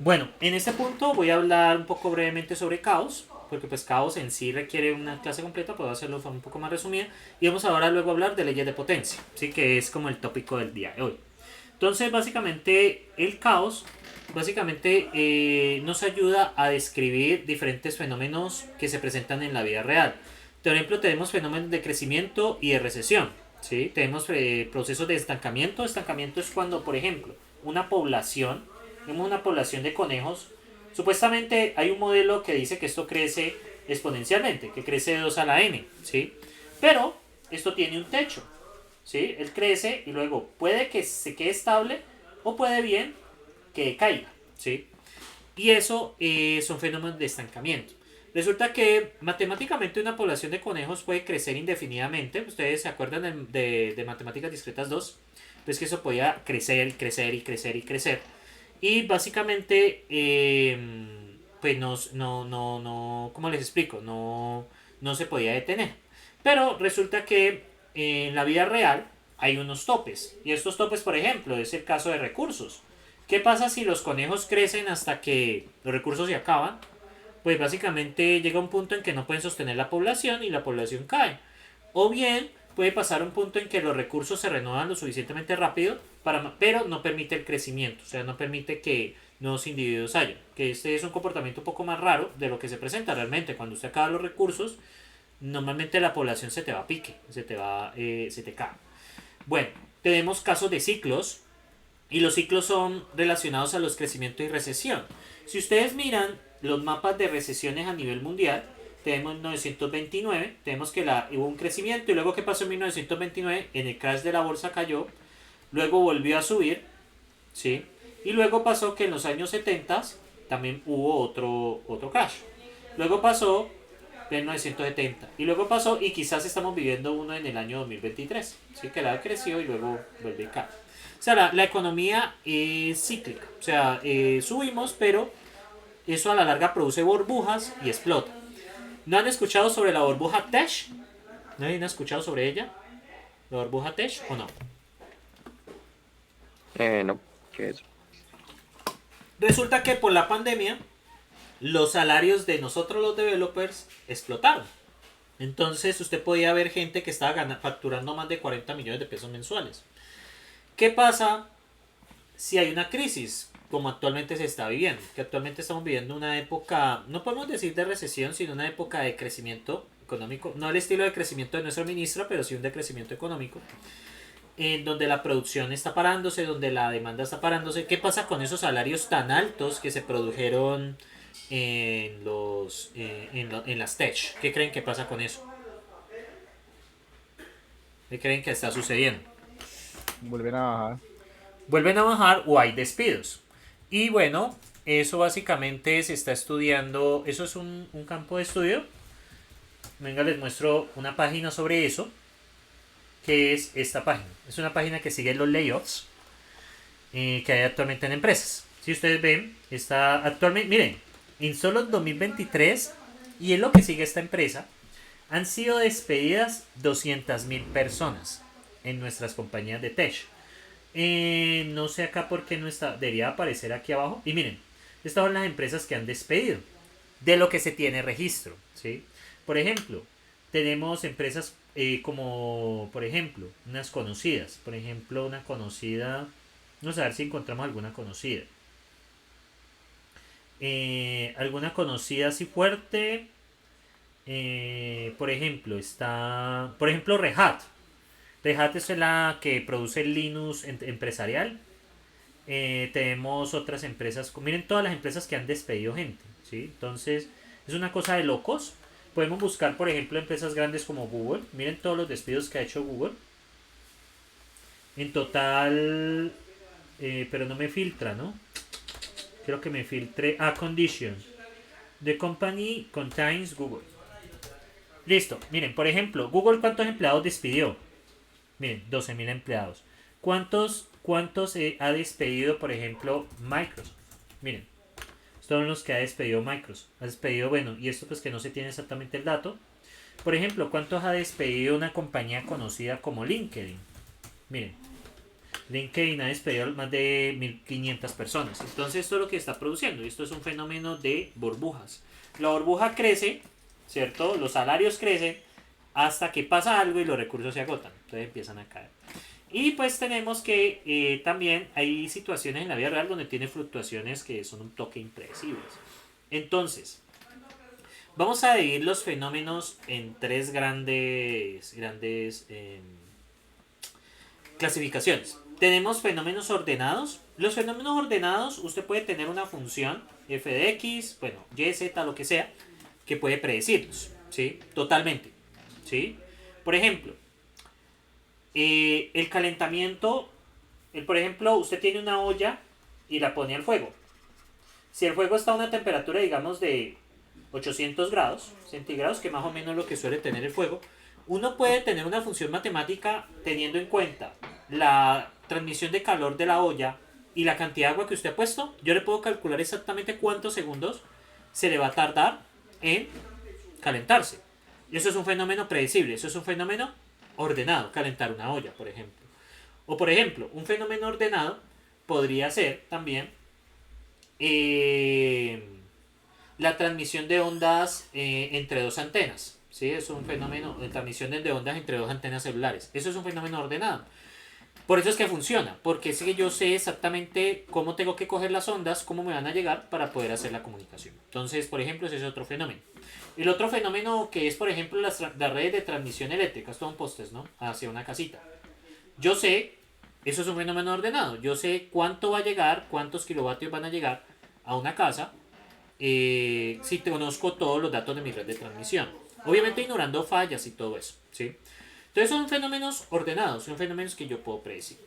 Bueno, en este punto voy a hablar un poco brevemente sobre caos, porque pues caos en sí requiere una clase completa, puedo hacerlo de forma un poco más resumida, y vamos ahora luego a hablar de leyes de potencia, ¿sí? Que es como el tópico del día de hoy. Entonces, básicamente, el caos básicamente nos ayuda a describir diferentes fenómenos que se presentan en la vida real. Por ejemplo, tenemos fenómenos de crecimiento y de recesión. ¿Sí? Tenemos procesos de estancamiento. Estancamiento es cuando, por ejemplo, una población, tenemos una población de conejos, supuestamente hay un modelo que dice que esto crece exponencialmente, que crece de 2 a la n, ¿sí? Pero esto tiene un techo, ¿sí? Él crece y luego puede que se quede estable o puede bien que caiga, ¿sí? Y eso son fenómenos de estancamiento. Resulta que matemáticamente una población de conejos puede crecer indefinidamente. Ustedes se acuerdan de Matemáticas Discretas 2, pues que eso podía crecer y crecer y crecer y crecer. Y básicamente, pues no, ¿cómo les explico? No se podía detener. Pero resulta que en la vida real hay unos topes. Y estos topes, por ejemplo, es el caso de recursos. ¿Qué pasa si los conejos crecen hasta que los recursos se acaban? Pues básicamente llega un punto en que no pueden sostener la población y la población cae. O bien puede pasar un punto en que los recursos se renuevan lo suficientemente rápido, pero no permite el crecimiento, o sea, no permite que nuevos individuos hayan. Que este es un comportamiento un poco más raro de lo que se presenta realmente. Cuando usted acaba los recursos, normalmente la población se te va a pique, se te cae. Bueno, tenemos casos de ciclos y los ciclos son relacionados a los crecimientos y recesión. Si ustedes miran los mapas de recesiones a nivel mundial, tenemos 1929, tenemos que hubo un crecimiento y luego qué pasó en 1929, en el crash de la bolsa cayó, luego volvió a subir, ¿sí? Y luego pasó que en los años 70 también hubo otro crash. Luego pasó en 1970 y luego pasó y quizás estamos viviendo uno en el año 2023, ¿sí? Que la ha crecido y luego vuelve a caer. O sea, la economía es cíclica. O sea, subimos, pero eso a la larga produce burbujas y explota. ¿No han escuchado sobre la burbuja Tesh? ¿Nadie ha escuchado sobre ella? ¿La burbuja Tesh o no? No, ¿qué es? Resulta que por la pandemia, los salarios de nosotros los developers explotaron. Entonces usted podía ver gente que estaba facturando más de 40 millones de pesos mensuales. ¿Qué pasa si hay una crisis, como actualmente se está viviendo? Que actualmente estamos viviendo una época, no podemos decir de recesión, sino una época de crecimiento económico. No el estilo de crecimiento de nuestra ministra, pero sí un decrecimiento económico. En donde la producción está parándose, donde la demanda está parándose. ¿Qué pasa con esos salarios tan altos que se produjeron en las tech? ¿Qué creen que pasa con eso? ¿Qué creen que está sucediendo? Vuelven a bajar. Vuelven a bajar o hay despidos. Y bueno, eso básicamente se está estudiando, eso es un campo de estudio. Venga, les muestro una página sobre eso, que es esta página. Es una página que sigue los layoffs que hay actualmente en empresas. Si ustedes ven, está actualmente, miren, en solo 2023, y es lo que sigue esta empresa, han sido despedidas 200.000 personas en nuestras compañías de tech. No sé acá por qué no está, debería aparecer aquí abajo. Y miren, estas son las empresas que han despedido, de lo que se tiene registro, ¿sí? Por ejemplo, tenemos empresas como, por ejemplo, unas conocidas. Por ejemplo, una conocida, vamos a ver si encontramos alguna conocida. Alguna conocida así fuerte. Por ejemplo, está, por ejemplo, Red Hat. Red Hat es la que produce el Linux empresarial. Tenemos otras empresas, miren todas las empresas que han despedido gente, ¿sí? Entonces, es una cosa de locos. Podemos buscar, por ejemplo, empresas grandes como Google. Miren todos los despidos que ha hecho Google. En total, pero no me filtra, ¿no? Quiero que me filtre. Conditions. The company contains Google. Listo. Miren, por ejemplo, Google, ¿cuántos empleados despidió? Miren, 12.000 empleados. ¿Cuántos ha despedido, por ejemplo, Microsoft? Miren, estos son los que ha despedido Microsoft. Ha despedido, bueno, y esto pues que no se tiene exactamente el dato. Por ejemplo, ¿cuántos ha despedido una compañía conocida como LinkedIn? Miren, LinkedIn ha despedido más de 1500 personas. Entonces esto es lo que está produciendo. Esto es un fenómeno de burbujas. La burbuja crece, ¿cierto? Los salarios crecen hasta que pasa algo y los recursos se agotan. Entonces empiezan a caer. Y pues tenemos que también hay situaciones en la vida real donde tiene fluctuaciones que son un toque impredecibles. Entonces, vamos a dividir los fenómenos en tres grandes clasificaciones. Tenemos fenómenos ordenados. Los fenómenos ordenados, usted puede tener una función f de x, bueno, y, z, lo que sea, que puede predecirlos, ¿sí? Totalmente, ¿sí? Por ejemplo, el calentamiento, por ejemplo, usted tiene una olla y la pone al fuego. Si el fuego está a una temperatura, digamos, de 800 grados centígrados, que más o menos es lo que suele tener el fuego, uno puede tener una función matemática teniendo en cuenta la transmisión de calor de la olla y la cantidad de agua que usted ha puesto. Yo le puedo calcular exactamente cuántos segundos se le va a tardar en calentarse. Y eso es un fenómeno predecible, eso es un fenómeno ordenado, calentar una olla, por ejemplo. O por ejemplo, un fenómeno ordenado podría ser también la transmisión de ondas entre dos antenas. ¿Sí? Es un fenómeno de transmisión de ondas entre dos antenas celulares. Eso es un fenómeno ordenado. Por eso es que funciona, porque es que yo sé exactamente cómo tengo que coger las ondas, cómo me van a llegar para poder hacer la comunicación. Entonces, por ejemplo, ese es otro fenómeno. El otro fenómeno que es, por ejemplo, las redes de transmisión eléctrica, son postes, ¿no? Hacia una casita. Yo sé, eso es un fenómeno ordenado, yo sé cuánto va a llegar, cuántos kilovatios van a llegar a una casa, si conozco todos los datos de mi red de transmisión. Obviamente ignorando fallas y todo eso, ¿sí? Entonces son fenómenos ordenados, son fenómenos que yo puedo predecir.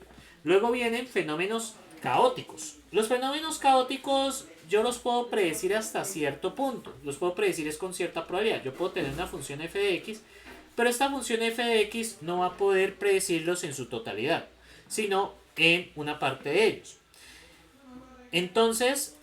Luego vienen fenómenos caóticos. Los fenómenos caóticos yo los puedo predecir hasta cierto punto. Los puedo predecir es con cierta probabilidad. Yo puedo tener una función f de x, pero esta función f de x no va a poder predecirlos en su totalidad, sino en una parte de ellos. Entonces,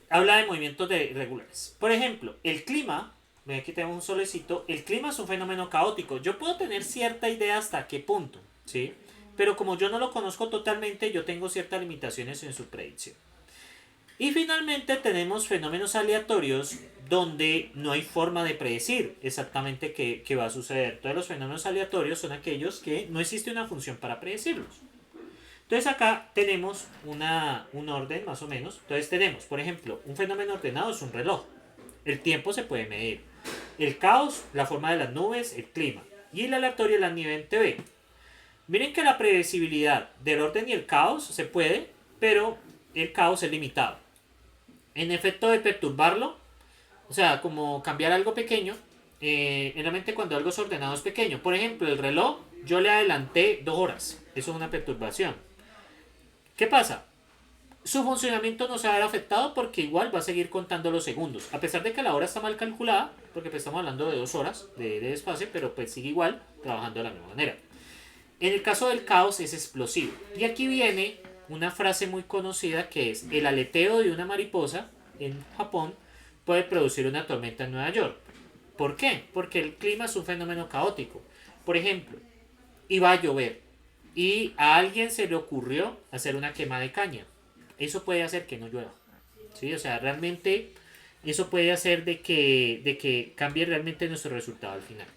habla de movimientos regulares. Por ejemplo, el clima. Aquí tenemos un solecito. El clima es un fenómeno caótico. Yo puedo tener cierta idea hasta qué punto, ¿sí? Pero como yo no lo conozco totalmente, yo tengo ciertas limitaciones en su predicción. Y finalmente tenemos fenómenos aleatorios donde no hay forma de predecir exactamente qué va a suceder. Entonces los fenómenos aleatorios son aquellos que no existe una función para predecirlos. Entonces acá tenemos un orden más o menos. Entonces tenemos, por ejemplo, un fenómeno ordenado es un reloj. El tiempo se puede medir. El caos, la forma de las nubes, el clima. Y el aleatorio, el ambiente B. Miren que la predecibilidad del orden y el caos se puede, pero el caos es limitado. En efecto de perturbarlo, o sea, como cambiar algo pequeño, realmente cuando algo es ordenado es pequeño. Por ejemplo, el reloj, yo le adelanté 2 horas. Eso es una perturbación. ¿Qué pasa? Su funcionamiento no se va a ver afectado porque igual va a seguir contando los segundos. A pesar de que la hora está mal calculada, porque pues estamos hablando de 2 horas de desfase, pero pues sigue igual trabajando de la misma manera. En el caso del caos es explosivo. Y aquí viene una frase muy conocida que es: el aleteo de una mariposa en Japón puede producir una tormenta en Nueva York. ¿Por qué? Porque el clima es un fenómeno caótico. Por ejemplo, iba a llover y a alguien se le ocurrió hacer una quema de caña. Eso puede hacer que no llueva, ¿sí? O sea, realmente eso puede hacer de que cambie realmente nuestro resultado al final.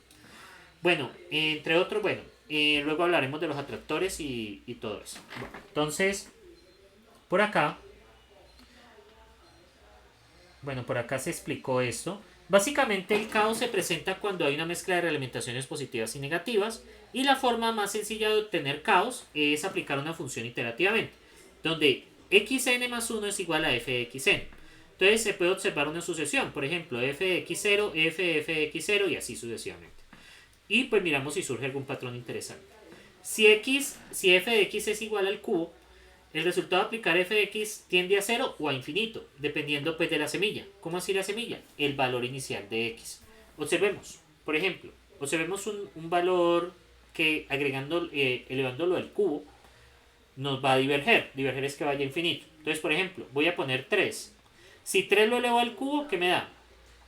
Bueno, entre otros, bueno, luego hablaremos de los atractores y todo eso. Bueno, entonces, por acá se explicó esto. Básicamente el caos se presenta cuando hay una mezcla de realimentaciones positivas y negativas, y la forma más sencilla de obtener caos es aplicar una función iterativamente, donde xn más 1 es igual a f de xn. Entonces se puede observar una sucesión, por ejemplo, f de x0, f de x0 y así sucesivamente. Y pues miramos si surge algún patrón interesante. Si f de x es igual al cubo, el resultado de aplicar f de x tiende a 0 o a infinito, dependiendo pues de la semilla. ¿Cómo así la semilla? El valor inicial de x. Observemos, por ejemplo, observemos un valor que elevándolo al cubo, nos va a diverger. Diverger es que vaya a infinito. Entonces, por ejemplo, voy a poner 3. Si 3 lo elevo al cubo, ¿qué me da?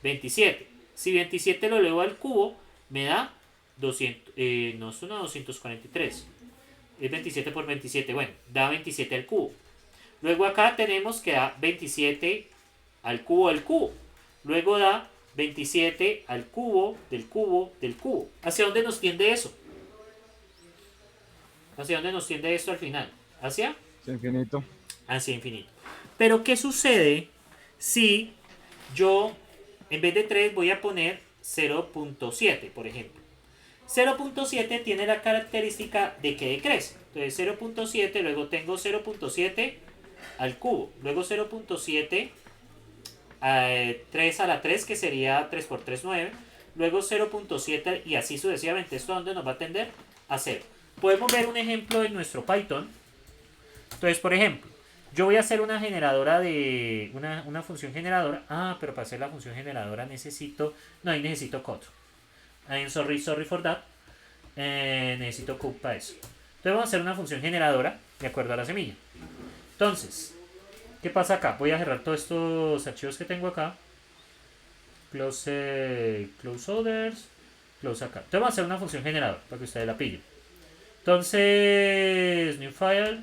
27. Si 27 lo elevo al cubo, me da 200. No, esto no, 243. Es 27 por 27. Bueno, da 27 al cubo. Luego acá tenemos que da 27 al cubo del cubo. Luego da 27 al cubo del cubo del cubo. ¿Hacia dónde nos tiende eso? ¿Hacia dónde nos tiende esto al final? ¿Hacia? Es infinito. Hacia infinito. Pero ¿qué sucede si yo en vez de 3 voy a poner 0.7, por ejemplo? 0.7 tiene la característica de que decrece. Entonces 0.7, luego tengo 0.7 al cubo. Luego 0.7 3 a la 3, que sería 3 por 3, 9. Luego 0.7 y así sucesivamente. ¿Esto a dónde nos va a tender? A 0. Podemos ver un ejemplo en nuestro Python. Entonces, por ejemplo, yo voy a hacer una generadora de... Una función generadora. Ah, pero para hacer la función generadora necesito... No, ahí necesito code. Sorry for that. Necesito code para eso. Entonces vamos a hacer una función generadora de acuerdo a la semilla. Entonces, ¿qué pasa acá? Voy a cerrar todos estos archivos que tengo acá. Close others. Close acá. Entonces vamos a hacer una función generadora para que ustedes la pillen. Entonces, new file.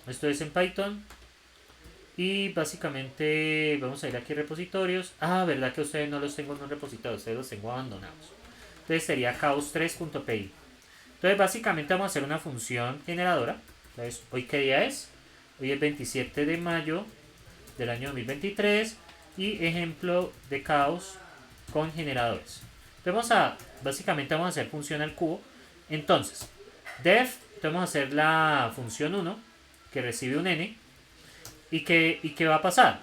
Esto es en Python. Y básicamente vamos a ir aquí a repositorios. Ah, verdad que ustedes no los tengo en un repositorio, ustedes los tengo abandonados. Entonces sería chaos3.py. Entonces básicamente vamos a hacer una función generadora. Entonces, ¿hoy qué día es? Hoy es 27 de mayo del año 2023. Y ejemplo de caos con generadores. Entonces básicamente vamos a hacer función al cubo. Entonces, def, vamos a hacer la función 1 que recibe un n. ¿Y qué va a pasar?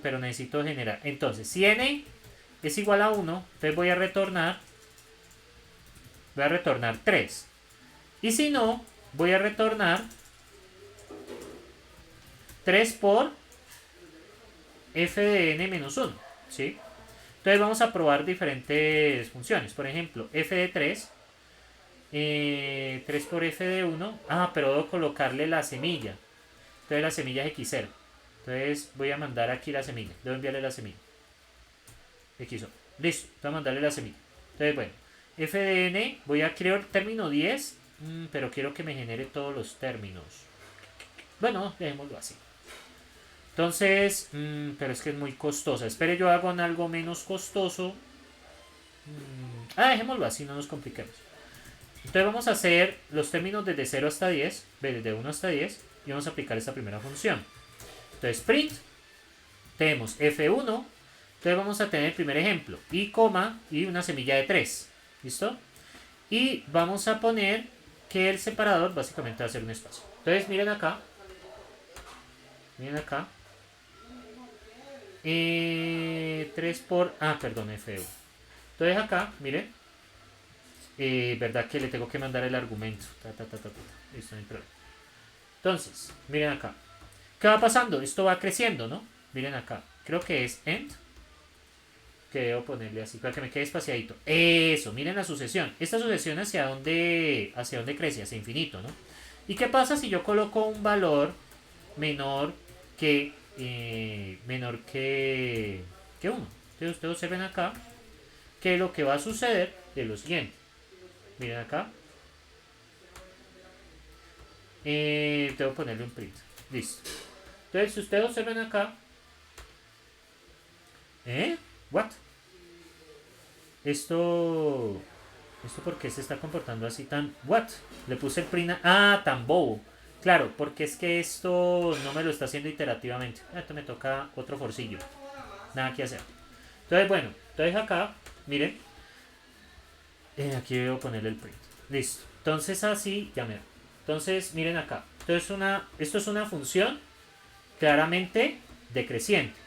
Pero necesito generar. Entonces, si n es igual a 1, entonces voy a retornar 3. Y si no, voy a retornar 3 por f de n menos 1. ¿Sí? Entonces vamos a probar diferentes funciones. Por ejemplo, f de 3. 3 por f de 1. Ah, pero debo colocarle la semilla. Entonces la semilla es x0. Entonces voy a mandar aquí la semilla. Debo enviarle la semilla. X0. Listo. Voy a mandarle la semilla. Entonces, bueno. F de n. Voy a crear el término 10. Pero quiero que me genere todos los términos. Bueno, dejémoslo así. Entonces, pero es que es muy costosa. Espere, yo hago algo menos costoso. Dejémoslo así, no nos compliquemos. Entonces vamos a hacer los términos desde 0 hasta 10. Desde 1 hasta 10. Y vamos a aplicar esta primera función. Entonces print, tenemos F1, entonces vamos a tener el primer ejemplo, y coma, y una semilla de 3, ¿listo? Y vamos a poner que el separador básicamente va a ser un espacio. Entonces miren acá, 3 por, perdón, F1. Entonces acá, miren, verdad que le tengo que mandar el argumento, listo, no hay problema. Entonces, miren acá. ¿Qué va pasando? Esto va creciendo, ¿no? Miren acá. Creo que es end. Que debo ponerle así para que me quede espaciadito. Eso, miren la sucesión. Esta sucesión hacia dónde crece, hacia infinito, ¿no? ¿Y qué pasa si yo coloco un valor menor que 1? Entonces ustedes observen acá que lo que va a suceder es lo siguiente. Miren acá. Debo ponerle un print. Listo. Entonces, si ustedes observan acá. ¿What? Esto ¿por qué se está comportando así tan... ¿What? Le puse el print tan bobo. Claro, porque es que esto no me lo está haciendo iterativamente. Esto me toca otro forcillo. Nada que hacer. Entonces, bueno. Entonces acá, miren. Aquí debo ponerle el print. Listo. Entonces así, ya me... Entonces, miren acá. Esto es una función claramente decreciente.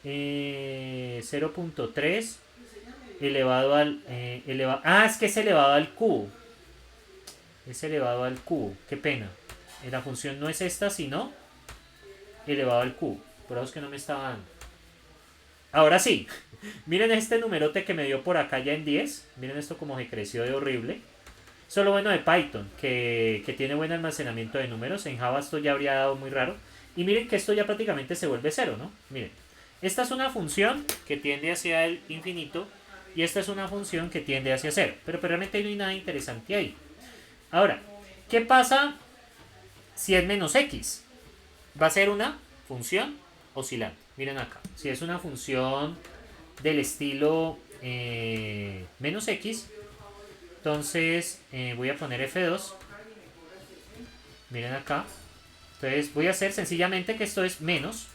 0.3 elevado al... es que es elevado al cubo. Es elevado al cubo. Qué pena. La función no es esta, sino elevado al cubo. Por eso es que no me estaba dando. Ahora sí. Miren este numerote que me dio por acá ya en 10. Miren esto como se creció de horrible. Eso es lo bueno de Python, que tiene buen almacenamiento de números. En Java esto ya habría dado muy raro. Y miren que esto ya prácticamente se vuelve 0, ¿no? Miren, esta es una función que tiende hacia el infinito y esta es una función que tiende hacia 0. Pero realmente no hay nada interesante ahí. Ahora, ¿Qué pasa si es menos x? Va a ser una función oscilante. Miren acá. Si es una función del estilo menos x, entonces voy a poner f2. Miren acá. Entonces voy a hacer sencillamente que esto es menos,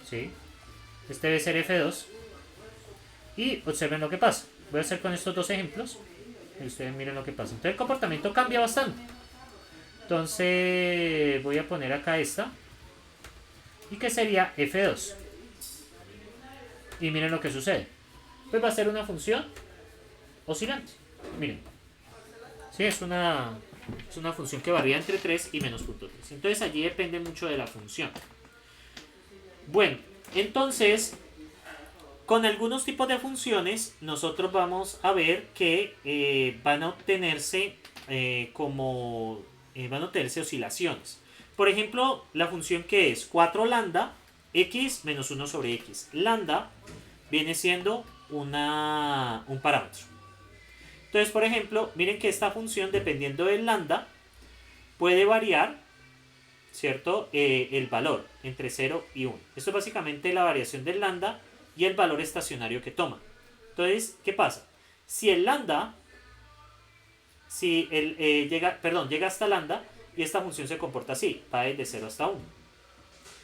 ¿sí? Este debe ser f2. Y observen lo que pasa. Voy a hacer con estos dos ejemplos. Y ustedes miren lo que pasa. Entonces el comportamiento cambia bastante. Entonces voy a poner acá esta. ¿Y qué sería f2? Y miren lo que sucede. Pues va a ser una función oscilante. Miren. Sí, es una función que varía entre 3 y menos punto 3. Entonces allí depende mucho de la función. Bueno, entonces, con algunos tipos de funciones, nosotros vamos a ver que van a obtenerse van a obtenerse oscilaciones. Por ejemplo, la función que es 4 lambda x menos 1 sobre x. Lambda viene siendo un parámetro. Entonces, por ejemplo, miren que esta función, dependiendo del lambda, puede variar, ¿cierto? El valor entre 0 y 1. Esto es básicamente la variación del lambda y el valor estacionario que toma. Entonces, ¿qué pasa? Si el lambda, llega hasta lambda y esta función se comporta así, va desde 0 hasta 1.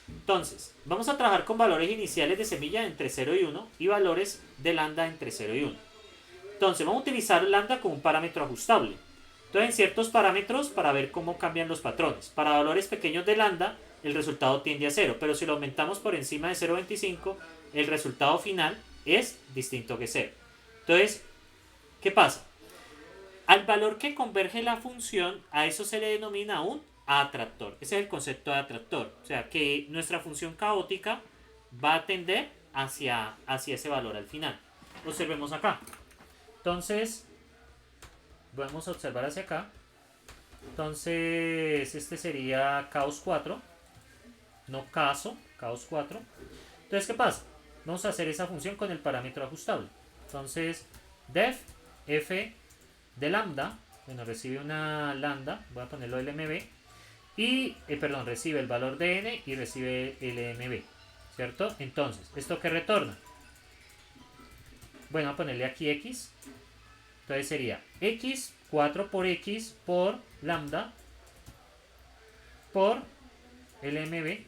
Entonces, vamos a trabajar con valores iniciales de semilla entre 0 y 1 y valores de lambda entre 0 y 1. Entonces, vamos a utilizar lambda como un parámetro ajustable. Entonces, en ciertos parámetros, para ver cómo cambian los patrones. Para valores pequeños de lambda, el resultado tiende a 0, pero si lo aumentamos por encima de 0,25, el resultado final es distinto que 0. Entonces, ¿qué pasa? Al valor que converge la función, a eso se le denomina un atractor. Ese es el concepto de atractor. O sea, que nuestra función caótica va a tender hacia ese valor al final. Observemos acá. Entonces, vamos a observar hacia acá. Entonces, este sería caos 4. No caos 4. Entonces, ¿qué pasa? Vamos a hacer esa función con el parámetro ajustable. Entonces, def f de lambda, bueno, recibe una lambda, voy a ponerlo LMB, y, recibe el valor de n y recibe LMB, ¿cierto? Entonces, ¿esto qué retorna? Bueno, voy a ponerle aquí x, entonces sería x, 4 por x por lambda, por LMB,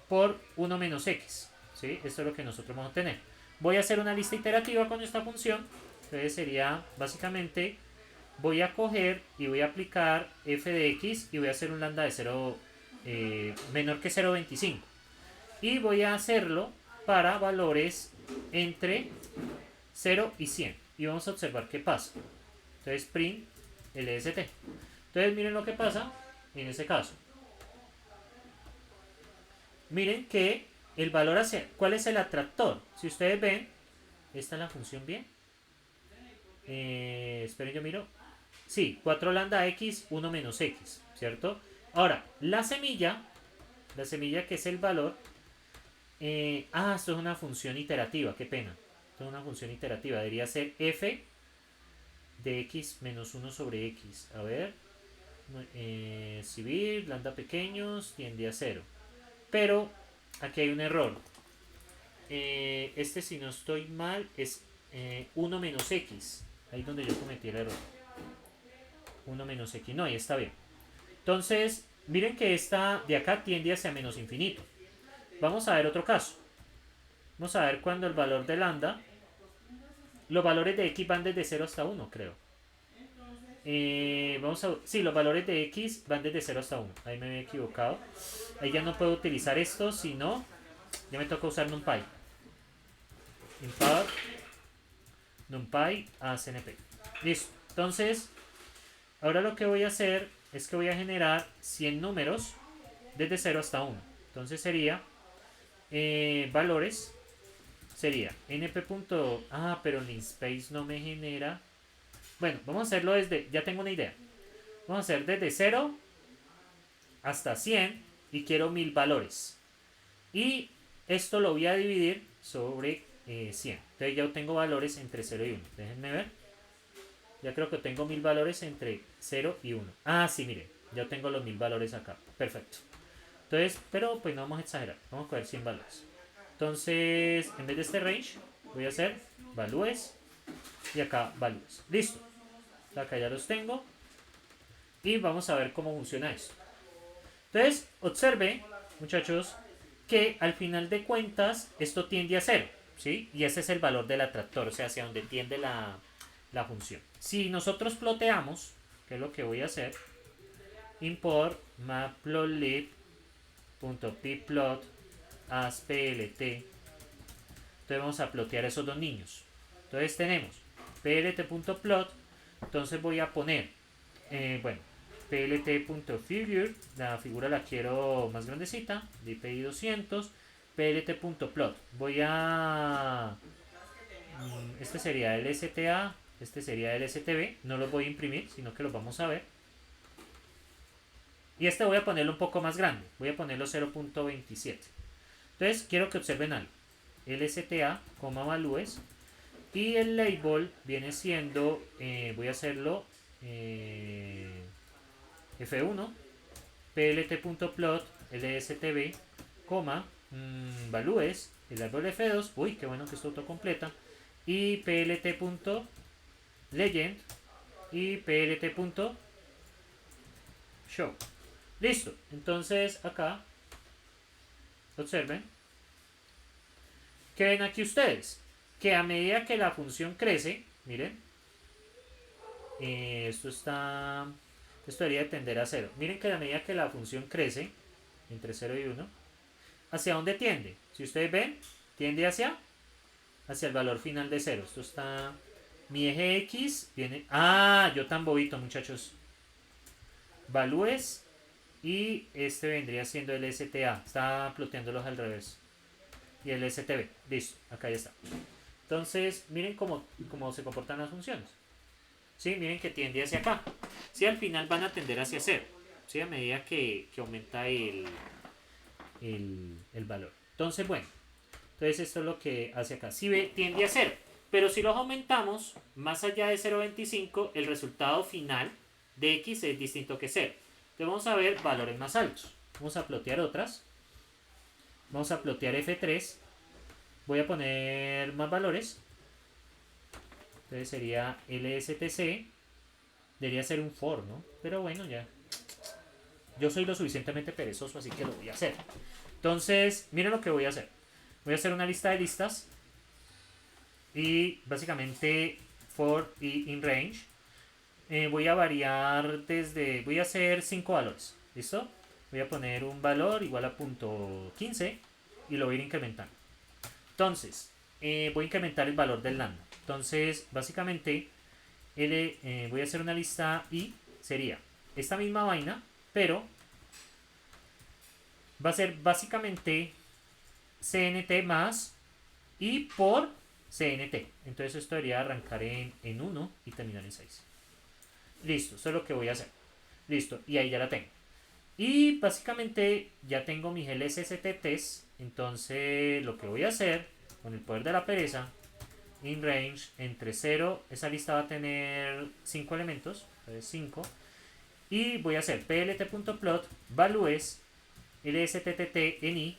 por 1 menos x, ¿sí? Esto es lo que nosotros vamos a tener. Voy a hacer una lista iterativa con esta función, entonces sería, básicamente, voy a coger y voy a aplicar f de x y voy a hacer un lambda de 0 menor que 0,25 y voy a hacerlo para valores entre 0 y 100 y vamos a observar qué pasa. Entonces print lst. Entonces miren lo que pasa en ese caso. Miren que el valor hacia ¿cuál es el atractor? Si ustedes ven, esta es la función bien. Esperen, yo miro. Sí, 4 lambda x, 1 menos x, ¿cierto? Ahora, la semilla que es el valor. Esto es una función iterativa, qué pena. Esto es una función iterativa, debería ser f de x menos 1 sobre x. A ver, civil, lambda pequeños, tiende a 0. Pero aquí hay un error. Si no estoy mal, es 1 menos x. Ahí es donde yo cometí el error. 1 menos x. No, ahí está bien. Entonces, miren que esta de acá tiende hacia menos infinito. Vamos a ver otro caso. Vamos a ver cuando el valor de lambda, los valores de x van desde 0 hasta 1, creo. Sí, los valores de x van desde 0 hasta 1. Ahí me había equivocado. Ahí ya no puedo utilizar esto, sino ya me toca usar NumPy. NumPy a CNP. Listo. Entonces, ahora lo que voy a hacer es que voy a generar 100 números desde 0 hasta 1. Entonces sería valores. Sería np. Pero linspace no me genera. Bueno, vamos a hacerlo desde. Ya tengo una idea. Vamos a hacer desde 0 hasta 100 y quiero 1000 valores. Y esto lo voy a dividir sobre 100. Entonces ya tengo valores entre 0 y 1. Déjenme ver. Ya creo que tengo 1000 valores entre 0 y 1. Sí, miren. Ya tengo los 1000 valores acá. Perfecto. Entonces, pero pues no vamos a exagerar. Vamos a coger 100 valores. Entonces, en vez de este range, voy a hacer values y acá values. Listo. Acá ya los tengo. Y vamos a ver cómo funciona esto. Entonces, observe, muchachos, que al final de cuentas esto tiende a 0, ¿sí? Y ese es el valor del atractor, o sea, hacia donde tiende la función. Si nosotros ploteamos, que es lo que voy a hacer, import matplotlib.pplot as plt. Entonces vamos a plotear esos dos niños. Entonces tenemos plt.plot. Entonces voy a poner, bueno, plt.figure, la figura la quiero más grandecita, dpi 200, plt.plot. Voy a... este sería el STA, este sería el STB. No los voy a imprimir, sino que los vamos a ver. Y este voy a ponerlo un poco más grande. Voy a ponerlo 0.27. Entonces quiero que observen algo. LSTA, values. Y el label viene siendo, voy a hacerlo F1, plt.plot, lstb, values, el árbol F2, uy, qué bueno que esto autocompleta, y plt.legend y plt.show. Listo, entonces acá, observen, ¿qué ven aquí ustedes? Que a medida que la función crece, miren, esto debería tender a 0. Miren que a medida que la función crece, entre 0 y 1, ¿hacia dónde tiende? Si ustedes ven, tiende hacia el valor final de 0. Esto está... Mi eje X viene... Ah, yo tan bobito, muchachos. Values y este vendría siendo el STA. Está ploteándolos al revés. Y el STB. Listo, acá ya está. Entonces, miren cómo se comportan las funciones. ¿Sí? Miren que tiende hacia acá. ¿Sí? Al final van a tender hacia 0. ¿Sí? A medida que aumenta el valor. Entonces, bueno. Entonces esto es lo que hace acá. Si ve, tiende a 0. Pero si los aumentamos más allá de 0.25, el resultado final de X es distinto que 0. Entonces vamos a ver valores más altos. Vamos a plotear otras. Vamos a plotear F3. Voy a poner más valores. Entonces sería LSTC. Debería ser un for, ¿no? Pero bueno, ya. Yo soy lo suficientemente perezoso, así que lo voy a hacer. Entonces, miren lo que voy a hacer. Voy a hacer una lista de listas. Y básicamente for y in range. Voy a variar desde... Voy a hacer 5 valores. ¿Listo? Voy a poner un valor igual a .15 y lo voy a ir incrementando. Entonces, voy a incrementar el valor del lambda. Entonces, básicamente, voy a hacer una lista y sería esta misma vaina, pero va a ser básicamente CNT más y por CNT. Entonces esto debería arrancar en 1 y terminar en 6. Listo, eso es lo que voy a hacer. Listo, y ahí ya la tengo. Y básicamente ya tengo mis LSSTTs. Entonces lo que voy a hacer con el poder de la pereza, in range entre 0, esa lista va a tener 5 elementos, entonces 5. Y voy a hacer plt.plot values lsttt en i.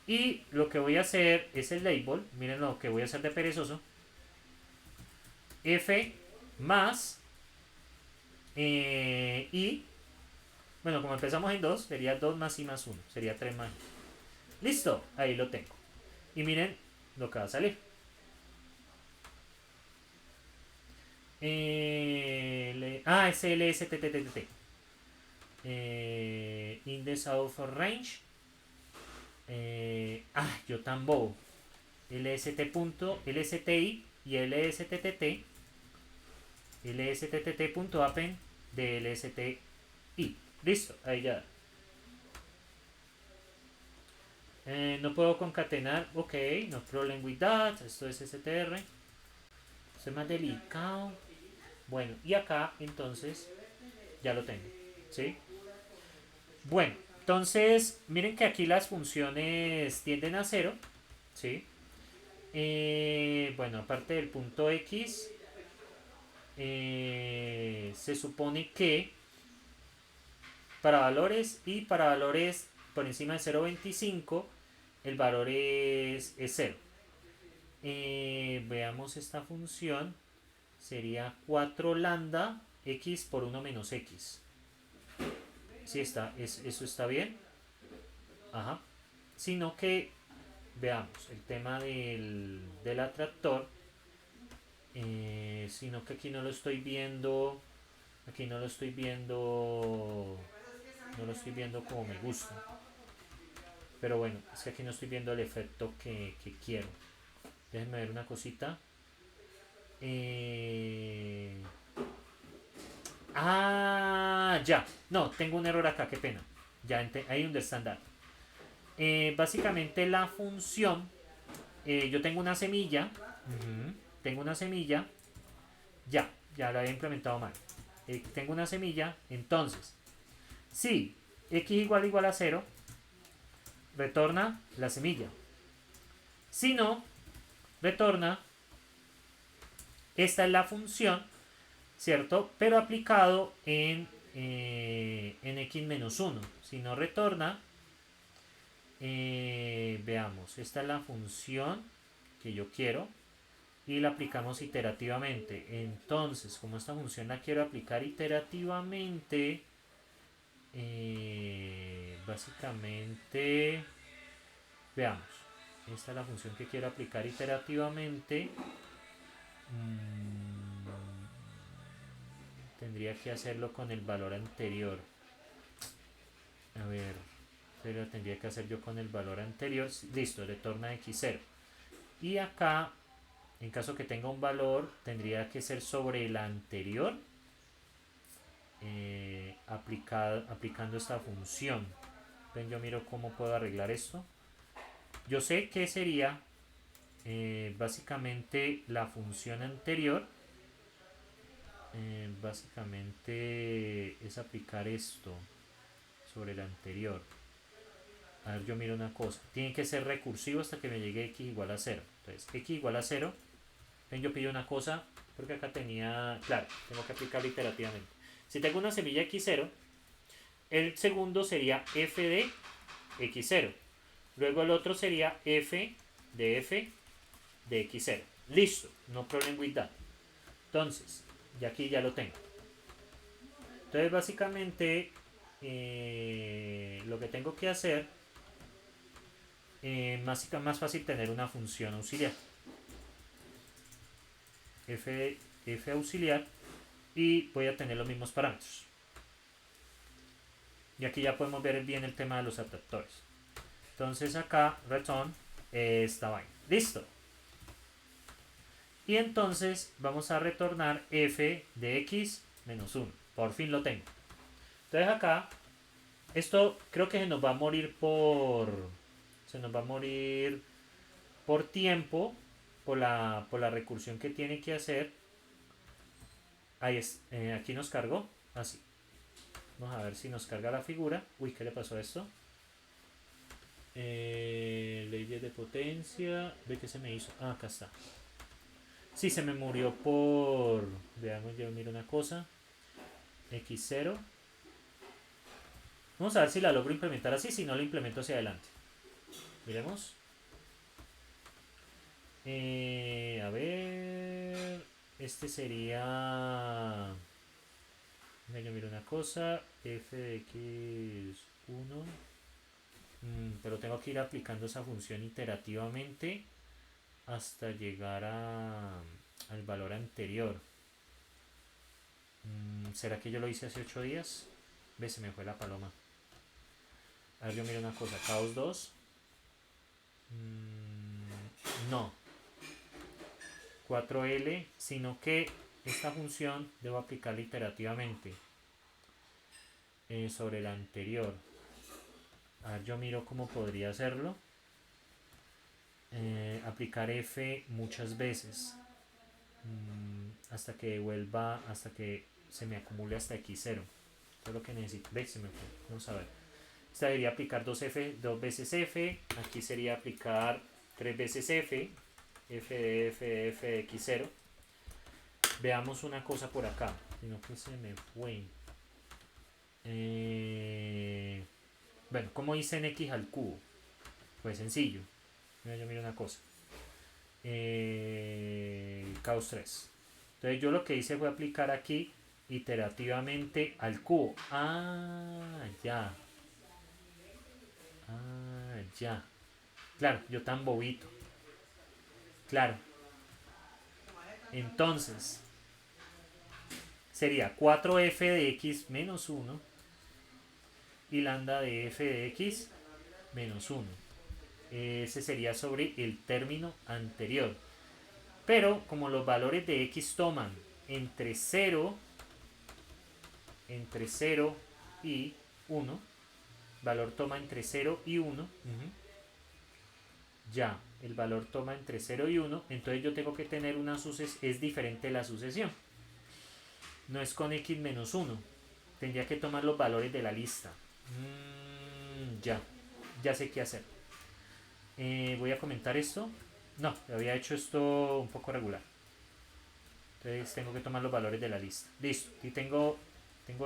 Y lo que voy a hacer es el label. Miren lo que voy a hacer de perezoso. F más y bueno, como empezamos en 2, sería 2 más i más 1, sería 3 más i. Listo, ahí lo tengo. Y miren lo que va a salir. Es LSTTTT. Index out of range. Yo tan bobo. LSTI y LSTTT. LSTTT.append de LSTI. Listo, ahí ya. No puedo concatenar. Ok, no problem with that. Esto es str. Esto es más delicado. Bueno, y acá entonces ya lo tengo. ¿Sí? Bueno, entonces miren que aquí las funciones tienden a 0. ¿Sí? Bueno, aparte del punto X, se supone que para valores, y para valores por encima de 0.25 el valor es 0. Veamos esta función. Sería 4 lambda x por 1 menos x. Sí está, eso está bien. Ajá. Sino que, veamos, el tema del atractor. Sino que aquí no lo estoy viendo. Aquí no lo estoy viendo. No lo estoy viendo como me gusta. Pero bueno, es que aquí no estoy viendo el efecto que quiero. Déjenme ver una cosita. Ya. No, tengo un error acá, qué pena. Ya hay un estándar. Básicamente la función. Yo tengo una semilla. Tengo una semilla. Ya la había implementado mal. Tengo una semilla. Entonces, si x igual a 0, retorna la semilla. Si no, retorna. Esta es la función, ¿cierto? Pero aplicado en x-1. Si no retorna, veamos, esta es la función que yo quiero y la aplicamos iterativamente. Entonces, como esta función la quiero aplicar iterativamente, básicamente, veamos, esta es la función que quiero aplicar iterativamente. Tendría que hacerlo con el valor anterior. A ver, pero tendría que hacer yo con el valor anterior. Listo, retorna x0. Y acá, en caso que tenga un valor, tendría que ser sobre el anterior, aplicando esta función. Ven, yo miro cómo puedo arreglar esto. Yo sé que sería básicamente la función anterior. Básicamente es aplicar esto sobre el anterior. A ver, yo miro una cosa. Tiene que ser recursivo hasta que me llegue x igual a 0. Entonces, x igual a 0. Ven, yo pido una cosa porque acá tenía... Claro, tengo que aplicarlo iterativamente. Si tengo una semilla x0, el segundo sería f de x0. Luego el otro sería f de x0. Listo, no problem with that. Entonces, y aquí ya lo tengo. Entonces, básicamente, lo que tengo que hacer, más fácil tener una función auxiliar. F auxiliar, y voy a tener los mismos parámetros. Y aquí ya podemos ver bien el tema de los atractores. Entonces acá, return esta vaina. Listo. Y entonces vamos a retornar f de x menos 1. Por fin lo tengo. Entonces acá, esto creo que se nos va a morir por tiempo, por la recursión que tiene que hacer. Ahí es, aquí nos cargó, así. Vamos a ver si nos carga la figura. Uy, ¿qué le pasó a esto? Leyes de potencia. ¿Ve qué se me hizo? Ah, acá está. Sí, se me murió por... Veamos, yo miro una cosa. X0. Vamos a ver si la logro implementar así. Si no, la implemento hacia adelante. Miremos. A ver... Este sería... Yo miro una cosa. F de X1. Pero tengo que ir aplicando esa función iterativamente hasta llegar al valor anterior. ¿Será que yo lo hice hace 8 días? Ve, se me fue la paloma. A ver, yo miro una cosa. Caos 2. No. 4L. Sino que esta función debo aplicarla iterativamente sobre la anterior. A ver, yo miro cómo podría hacerlo. Aplicar F muchas veces. Hasta que vuelva, hasta que se me acumule hasta X0. Eso es lo que necesito. Ve, se me fue. Vamos a ver. Esta debería aplicar 2 veces F. Aquí sería aplicar 3 veces F. F de X0. Veamos una cosa por acá. Sino que se me fue. Bueno, ¿cómo hice en x al cubo? Pues sencillo. Mira, yo miro una cosa. Caos 3. Entonces yo lo que hice fue aplicar aquí iterativamente al cubo. Ah, ya. Ah, ya. Claro, yo tan bobito. Claro. Entonces, sería 4f de x menos 1 y lambda de f de x menos 1. Ese sería sobre el término anterior. Pero como los valores de x toman entre 0 y 1, valor toma entre 0 y 1, ya, el valor toma entre 0 y 1, entonces yo tengo que tener una sucesión, es diferente la sucesión. No es con x menos 1, tendría que tomar los valores de la lista. Ya sé qué hacer. Voy a comentar esto. No, había hecho esto un poco regular. Entonces tengo que tomar los valores de la lista. Listo, y tengo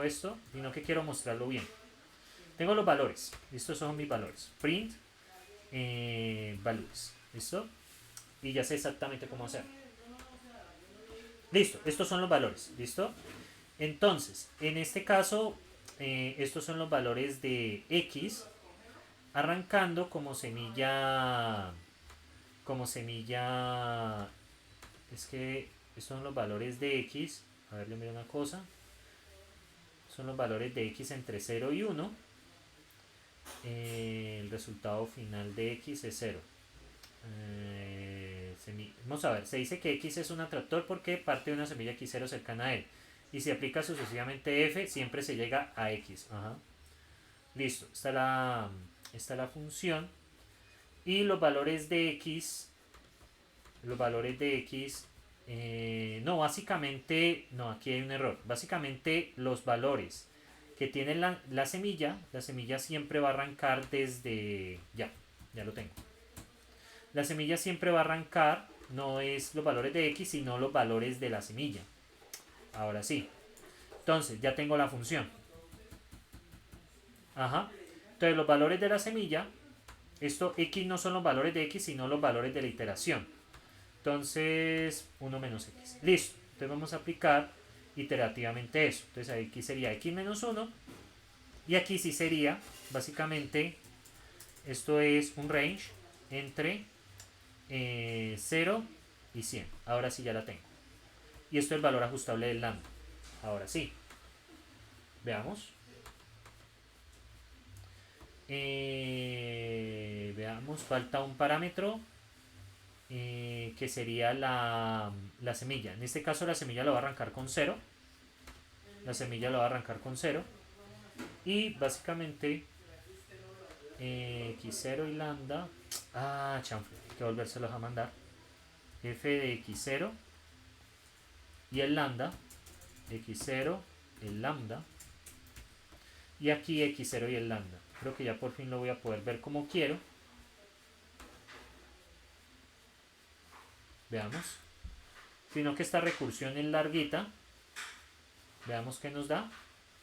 esto, sino que quiero mostrarlo bien. Tengo los valores, estos son mis valores. Print values, ¿listo? Y ya sé exactamente cómo hacer. Listo, estos son los valores, ¿listo? Entonces, en este caso, estos son los valores de x, arrancando como semilla, es que estos son los valores de x, a ver, yo miro una cosa, son los valores de x entre 0 y 1, el resultado final de x es 0. Vamos a ver, se dice que x es un atractor porque parte de una semilla x0 cercana a él. Y si aplica sucesivamente f, siempre se llega a x. Ajá. Listo, esta es la función. Y los valores de x, no, básicamente, no, aquí hay un error. Básicamente los valores que tiene la semilla siempre va a arrancar desde, ya lo tengo. La semilla siempre va a arrancar, no es los valores de x, sino los valores de la semilla. Ahora sí. Entonces, ya tengo la función. Ajá. Entonces, los valores de la semilla, esto x no son los valores de x, sino los valores de la iteración. Entonces, 1 menos x. Listo. Entonces, vamos a aplicar iterativamente eso. Entonces, aquí sería x menos 1. Y aquí sí sería, básicamente, esto es un range entre 0 y 100. Ahora sí ya la tengo. Y esto es el valor ajustable del lambda. Ahora sí. Veamos. Veamos, falta un parámetro que sería la semilla. En este caso la semilla lo va a arrancar con 0. Y básicamente x0 y lambda. Chanfle, hay que volvérselos a mandar. F de x0 y el lambda. x0, el lambda. Y aquí x0 y el lambda. Creo que ya por fin lo voy a poder ver como quiero. Veamos. Sino que esta recursión es larguita. Veamos qué nos da.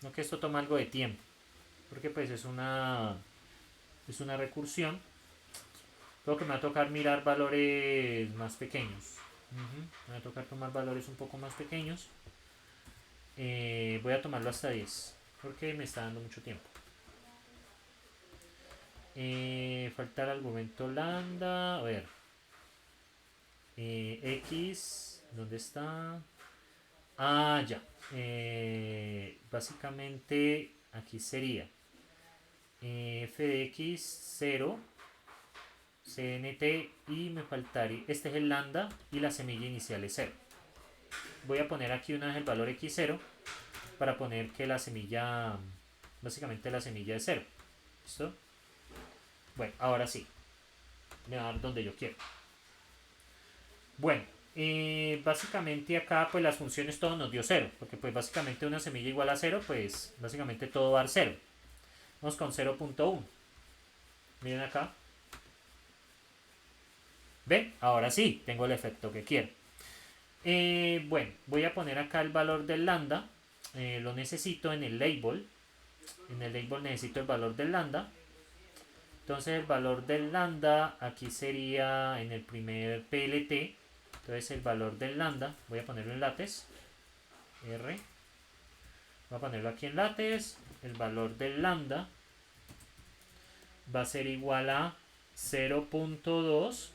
No, que esto toma algo de tiempo. Porque pues es una recursión. Creo que me va a tocar mirar valores más pequeños. Me va a tocar tomar valores un poco más pequeños. Voy a tomarlo hasta 10. Porque me está dando mucho tiempo. Falta el argumento lambda. A ver. X. ¿Dónde está? Ya. Básicamente aquí sería f de x 0 cnt y me faltaría, este es el lambda y la semilla inicial es 0. Voy a poner aquí una vez el valor x0 para poner que la semilla, básicamente la semilla es 0. ¿Listo? Bueno, ahora sí me va a dar donde yo quiero. Bueno, básicamente acá pues las funciones todo nos dio 0, porque pues básicamente una semilla igual a 0, pues básicamente todo va a dar 0. Vamos con 0.1. Miren acá. ¿Ven? Ahora sí, tengo el efecto que quiero. Bueno, voy a poner acá el valor del lambda. Lo necesito en el label. En el label necesito el valor del lambda. Entonces el valor del lambda aquí sería en el primer PLT. Entonces el valor del lambda, voy a ponerlo en látex. R. Voy a ponerlo aquí en látex. El valor del lambda va a ser igual a 0.2.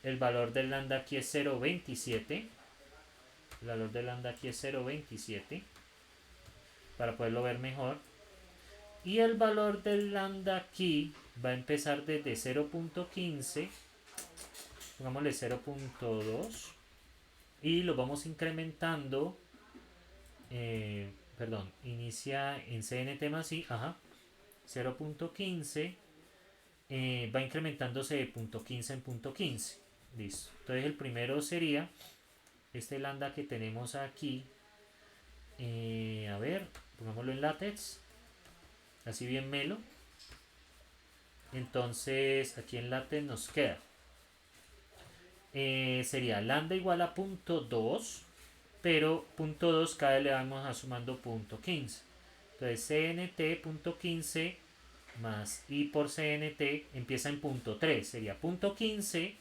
El valor del lambda aquí es 0.27. El valor del lambda aquí es 0.27. Para poderlo ver mejor. Y el valor del lambda aquí va a empezar desde 0.15. Pongámosle 0.2. Y lo vamos incrementando. Perdón, inicia en CNT más I. Ajá. 0.15. Va incrementándose de 0.15 en 0.15. Listo. Entonces el primero sería este lambda que tenemos aquí. A ver, pongámoslo en látex. Así bien melo. Entonces aquí en látex nos queda. Sería lambda igual a 0.2. Pero 0.2 cada vez le vamos a sumando 0.15. Entonces CNT.15 más I por CNT empieza en 0.3. Sería 0.15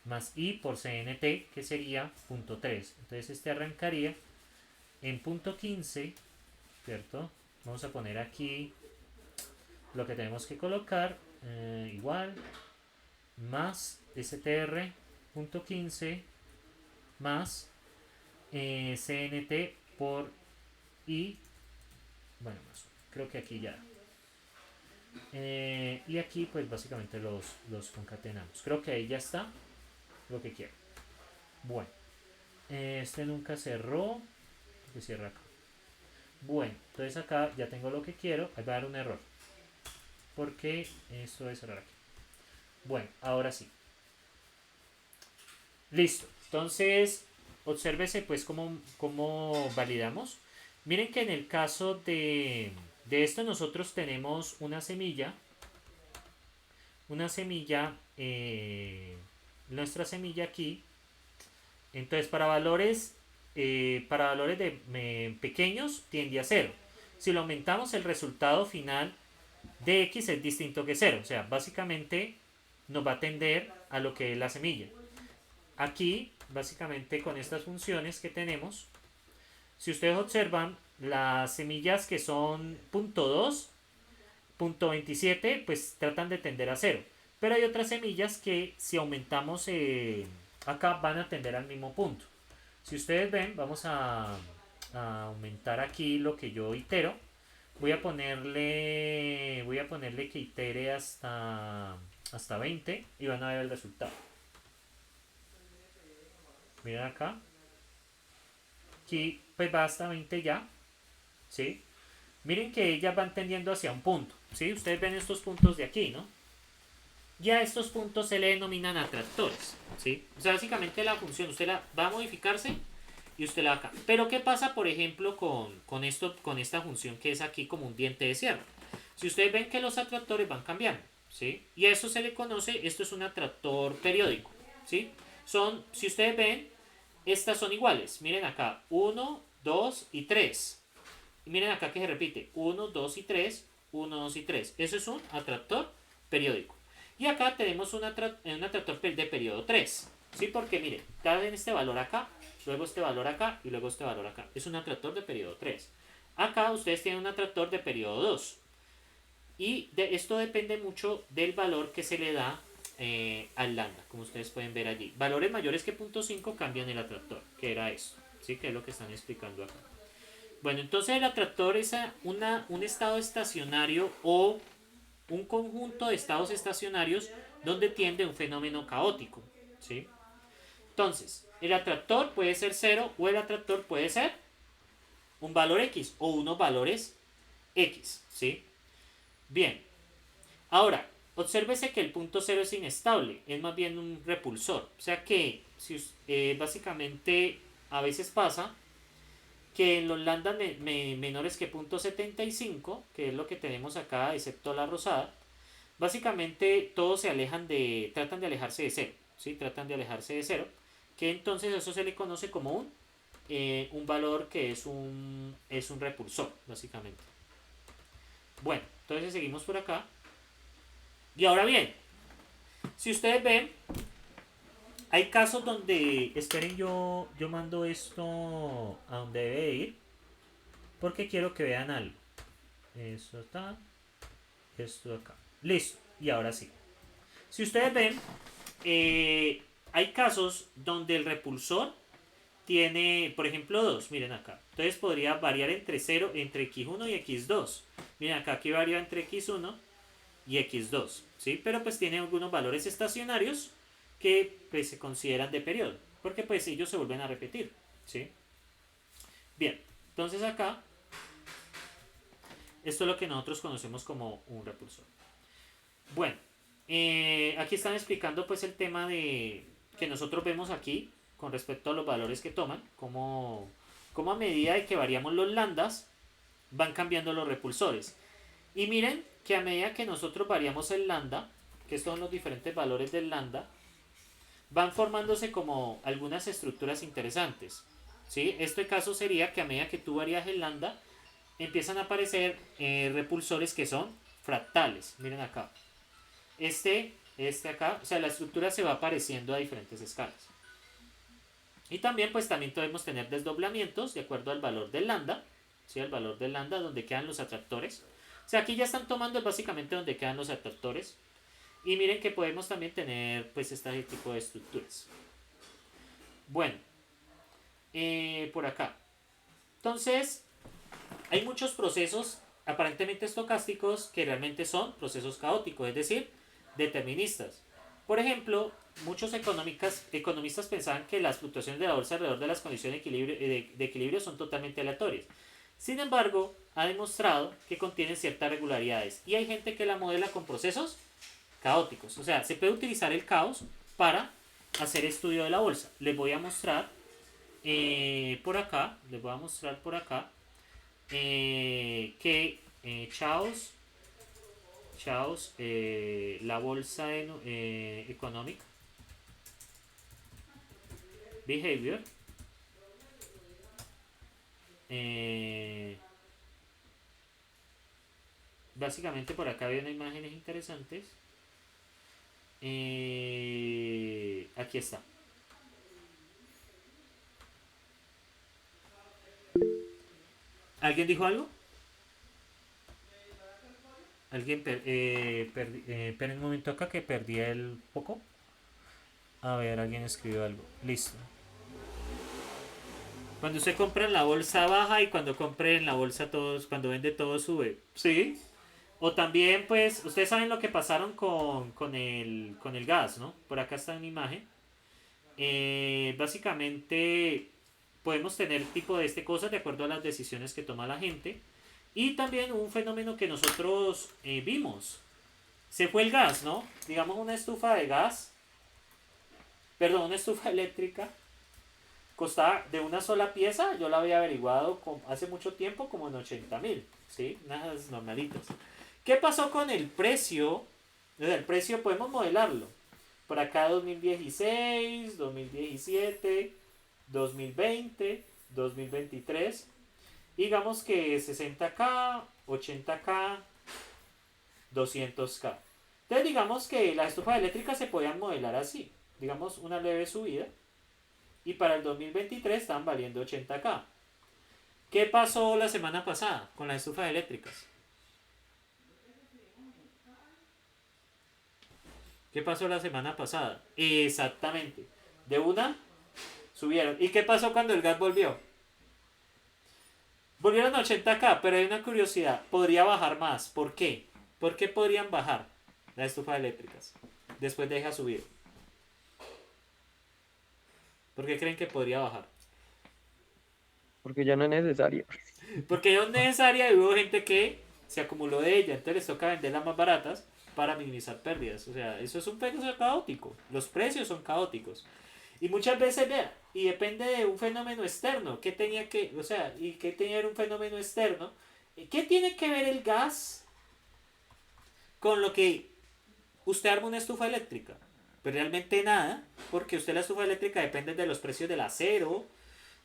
más I por CNT, que sería 0.3. Entonces este arrancaría en 0.15, ¿cierto? Vamos a poner aquí lo que tenemos que colocar, igual, más str.15 más CNT por I. Bueno, más, creo que aquí ya. Y aquí pues básicamente los concatenamos. Creo que ahí ya está lo que quiero. Bueno, este nunca cerró. Que cierra acá. Bueno, entonces acá ya tengo lo que quiero. Ahí va a dar un error. Porque esto debe cerrar aquí. Bueno, ahora sí. Listo. Entonces, obsérvese pues cómo validamos. Miren que en el caso de esto nosotros tenemos una semilla. Una semilla. Nuestra semilla aquí. Entonces para valores de pequeños tiende a 0. Si lo aumentamos, el resultado final de x es distinto que 0. O sea, básicamente nos va a tender a lo que es la semilla. Aquí, básicamente con estas funciones que tenemos, si ustedes observan, las semillas que son 0.2, 0.27, pues tratan de tender a 0. Pero hay otras semillas que si aumentamos acá van a tender al mismo punto. Si ustedes ven, vamos a aumentar aquí lo que yo itero. Voy a ponerle que itere hasta 20 y van a ver el resultado. Miren acá. Aquí pues va hasta 20 ya. ¿Sí? Miren que ellas van tendiendo hacia un punto. ¿Sí? Ustedes ven estos puntos de aquí, ¿no? Ya estos puntos se le denominan atractores. ¿Sí? O sea, básicamente la función, usted la va a modificarse y usted la va acá. Pero ¿qué pasa, por ejemplo, con esta función que es aquí como un diente de sierra? Si ustedes ven que los atractores van cambiando, ¿sí? Y a eso se le conoce, esto es un atractor periódico, ¿sí? Si ustedes ven, estas son iguales. Miren acá, 1, 2 y 3. Y miren acá que se repite, 1, 2 y 3, 1, 2 y 3. Eso es un atractor periódico. Y acá tenemos un atractor de periodo 3, ¿sí? Porque miren, cada en este valor acá, luego este valor acá y luego este valor acá. Es un atractor de periodo 3. Acá ustedes tienen un atractor de periodo 2. Y esto depende mucho del valor que se le da al lambda, como ustedes pueden ver allí. Valores mayores que 0.5 cambian el atractor, que era esto, ¿sí? Que es lo que están explicando acá. Bueno, entonces el atractor es un estado estacionario o un conjunto de estados estacionarios donde tiende un fenómeno caótico, ¿sí? Entonces, el atractor puede ser 0 o el atractor puede ser un valor X o unos valores X, ¿sí? Bien, ahora, obsérvese que el punto 0 es inestable, es más bien un repulsor. O sea que básicamente a veces pasa que en los lambda menores que 0.75, que es lo que tenemos acá, excepto la rosada, básicamente todos tratan de alejarse de 0, ¿sí? Tratan de alejarse de 0, que entonces eso se le conoce como un valor que es un repulsor, básicamente. Bueno, entonces seguimos por acá. Y ahora bien, si ustedes ven, hay casos donde, esperen, yo mando esto a donde debe ir, porque quiero que vean algo. Eso está, esto acá. Listo, y ahora sí. Si ustedes ven, hay casos donde el repulsor tiene, por ejemplo, 2. Miren acá. Entonces podría variar entre 0, entre x1 y x2. Miren acá, aquí varía entre x1 y x2. ¿Sí? Pero pues tiene algunos valores estacionarios que pues, se consideran de periodo. Porque pues ellos se vuelven a repetir. ¿Sí? Bien. Entonces acá, esto es lo que nosotros conocemos como un repulsor. Bueno. Aquí están explicando pues el tema de que nosotros vemos aquí con respecto a los valores que toman, como a medida de que variamos los lambdas van cambiando los repulsores. Y miren que a medida que nosotros variamos el lambda, que son los diferentes valores del lambda, van formándose como algunas estructuras interesantes. ¿Sí? Este caso sería que a medida que tú varías el lambda, empiezan a aparecer repulsores que son fractales. Miren acá. Este acá, o sea, la estructura se va apareciendo a diferentes escalas. Y también, pues también podemos tener desdoblamientos de acuerdo al valor del lambda, ¿sí? El valor del lambda, donde quedan los atractores. O sea, aquí ya están tomando básicamente donde quedan los atractores. Y miren que podemos también tener, pues, este tipo de estructuras. Bueno, por acá. Entonces, hay muchos procesos aparentemente estocásticos que realmente son procesos caóticos, es decir, deterministas. Por ejemplo, muchos economistas pensaban que las fluctuaciones de la bolsa alrededor de las condiciones de equilibrio son totalmente aleatorias. Sin embargo, ha demostrado que contienen ciertas regularidades y hay gente que la modela con procesos caóticos. O sea, se puede utilizar el caos para hacer estudio de la bolsa. Les voy a mostrar por acá, que Chaos, la bolsa economic behavior, básicamente por acá hay unas imágenes interesantes. Aquí está. ¿Alguien dijo algo? ¿Alguien? Esperen un momento acá que perdí el poco. A ver, alguien escribió algo. Listo. Cuando usted compra en la bolsa baja y cuando compre en la bolsa cuando vende todo sube. ¿Sí? O también, pues, ustedes saben lo que pasaron con el gas, ¿no? Por acá está una imagen. Básicamente, podemos tener tipo de cosas de acuerdo a las decisiones que toma la gente. Y también un fenómeno que nosotros vimos. Se fue el gas, ¿no? Digamos una estufa de gas. Perdón, una estufa eléctrica. Costaba de una sola pieza, yo la había averiguado hace mucho tiempo como en 80.000. ¿Sí? Unas normalitas. ¿Qué pasó con el precio? El precio podemos modelarlo. Por acá 2016, 2017, 2020, 2023. Digamos que 60K, 80K, 200K. Entonces digamos que las estufas eléctricas se podían modelar así. Digamos una leve subida. Y para el 2023 están valiendo 80K. ¿Qué pasó la semana pasada con las estufas eléctricas? ¿Qué pasó la semana pasada? Exactamente. De una subieron. ¿Y qué pasó cuando el gas volvió? Volvieron a 80K, pero hay una curiosidad. Podría bajar más. ¿Por qué? ¿Por qué podrían bajar las estufas eléctricas? Después deja subir. ¿Por qué creen que podría bajar? Porque ya no es necesario. Porque no es necesaria y hubo gente que se acumuló de ella. Entonces les toca venderlas más baratas para minimizar pérdidas. O sea, eso es un fenómeno caótico. Los precios son caóticos. Y muchas veces, vea, y depende de un fenómeno externo. ¿Qué tenía que, o sea, y qué tenía un fenómeno externo? ¿Qué tiene que ver el gas con lo que usted arma una estufa eléctrica? Pues realmente nada, porque usted la estufa eléctrica depende de los precios del acero,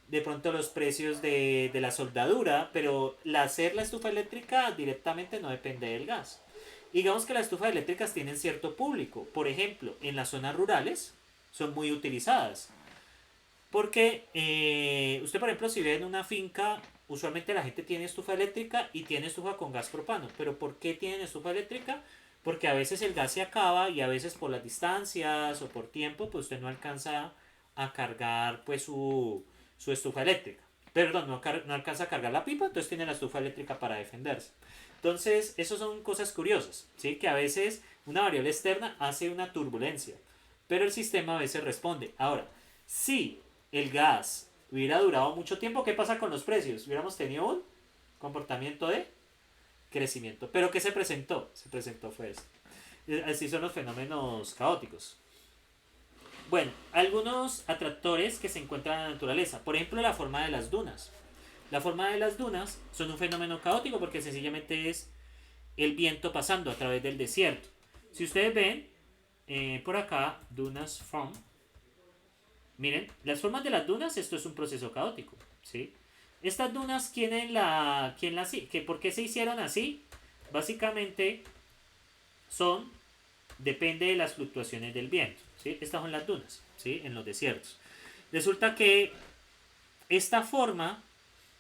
de pronto los precios de la soldadura, pero hacer la estufa eléctrica directamente no depende del gas. Digamos que las estufas eléctricas tienen cierto público. Por ejemplo, en las zonas rurales son muy utilizadas. Porque usted, por ejemplo, si ve en una finca, usualmente la gente tiene estufa eléctrica y tiene estufa con gas propano. ¿Pero por qué tienen estufa eléctrica? Porque a veces el gas se acaba y a veces por las distancias o por tiempo, pues usted no alcanza a cargar pues su estufa eléctrica. Perdón, no alcanza a cargar la pipa, entonces tiene la estufa eléctrica para defenderse. Entonces, eso son cosas curiosas, ¿sí? Que a veces una variable externa hace una turbulencia, pero el sistema a veces responde. Ahora, si el gas hubiera durado mucho tiempo, ¿qué pasa con los precios? Hubiéramos tenido un comportamiento de crecimiento. ¿Pero qué se presentó? Se presentó fue esto. Así son los fenómenos caóticos. Bueno, algunos atractores que se encuentran en la naturaleza. Por ejemplo, la forma de las dunas. La forma de las dunas son un fenómeno caótico porque sencillamente es el viento pasando a través del desierto. Si ustedes ven por acá, dunas from, miren, las formas de las dunas, esto es un proceso caótico, ¿sí? Estas dunas, ¿por qué se hicieron así? Básicamente son, depende de las fluctuaciones del viento, ¿sí? Estas son las dunas, ¿sí? En los desiertos. Resulta que esta forma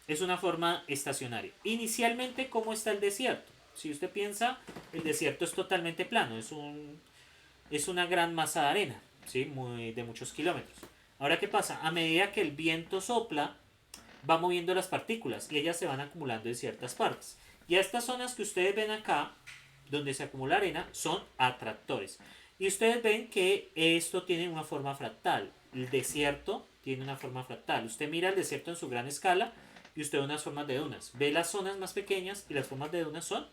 es una forma estacionaria. Inicialmente, ¿cómo está el desierto? Si usted piensa, el desierto es totalmente plano, es una gran masa de arena, ¿sí? De muchos kilómetros. Ahora, ¿qué pasa? A medida que el viento sopla, va moviendo las partículas y ellas se van acumulando en ciertas partes. Y a estas zonas que ustedes ven acá, donde se acumula arena, son atractores. Y ustedes ven que esto tiene una forma fractal. El desierto tiene una forma fractal. Usted mira el desierto en su gran escala y usted ve unas formas de dunas. Ve las zonas más pequeñas y las formas de dunas son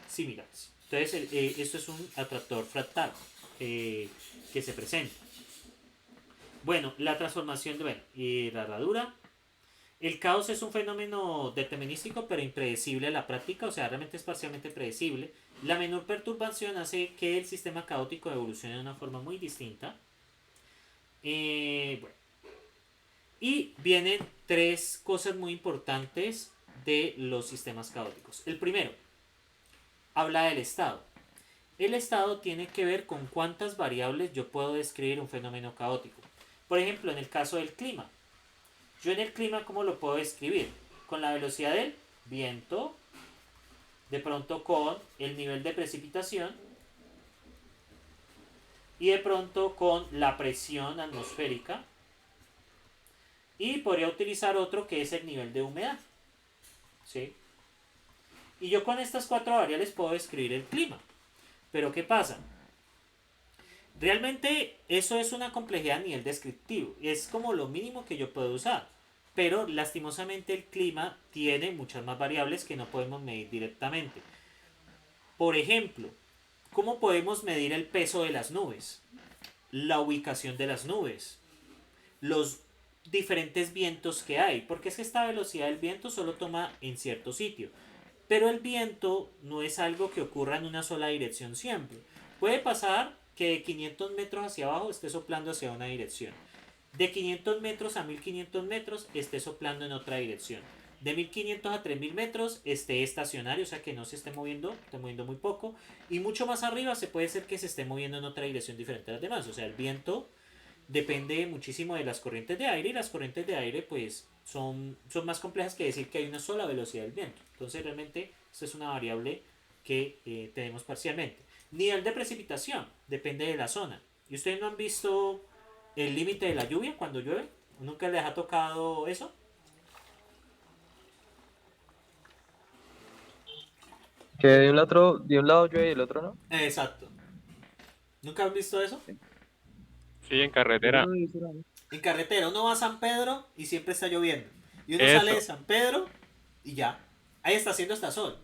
similares. Entonces, esto es un atractor fractal que se presenta. Bueno, la transformación y la herradura. El caos es un fenómeno determinístico pero impredecible en la práctica, o sea, realmente es parcialmente predecible. La menor perturbación hace que el sistema caótico evolucione de una forma muy distinta. Bueno. Y vienen tres cosas muy importantes de los sistemas caóticos. El primero, habla del estado. El estado tiene que ver con cuántas variables yo puedo describir un fenómeno caótico. Por ejemplo, en el caso del clima. Yo en el clima, ¿cómo lo puedo describir? Con la velocidad del viento, de pronto con el nivel de precipitación y de pronto con la presión atmosférica. Y podría utilizar otro que es el nivel de humedad. ¿Sí? Y yo con estas cuatro variables puedo describir el clima. Pero ¿qué pasa? Realmente eso es una complejidad a nivel descriptivo. Es como lo mínimo que yo puedo usar. Pero lastimosamente el clima tiene muchas más variables que no podemos medir directamente. Por ejemplo, ¿cómo podemos medir el peso de las nubes? La ubicación de las nubes. Los diferentes vientos que hay. Porque es que esta velocidad del viento solo toma en cierto sitio. Pero el viento no es algo que ocurra en una sola dirección siempre. Puede pasar que de 500 metros hacia abajo esté soplando hacia una dirección. De 500 metros a 1500 metros esté soplando en otra dirección. De 1500 a 3000 metros esté estacionario, o sea que no se esté moviendo muy poco. Y mucho más arriba se puede ser que se esté moviendo en otra dirección diferente a las demás. O sea, el viento depende muchísimo de las corrientes de aire y las corrientes de aire pues son más complejas que decir que hay una sola velocidad del viento. Entonces realmente esta es una variable que tenemos parcialmente. Nivel de precipitación depende de la zona. ¿Y ustedes no han visto el límite de la lluvia cuando llueve? ¿Nunca les ha tocado eso? Que de un lado llueve y el otro no. Exacto. ¿Nunca han visto eso? Sí, en Yo no carretera. lo hice nada. En carretera uno va a San Pedro y siempre está lloviendo. Y uno sale de Eso. San Pedro y ya. Ahí está haciendo hasta sol.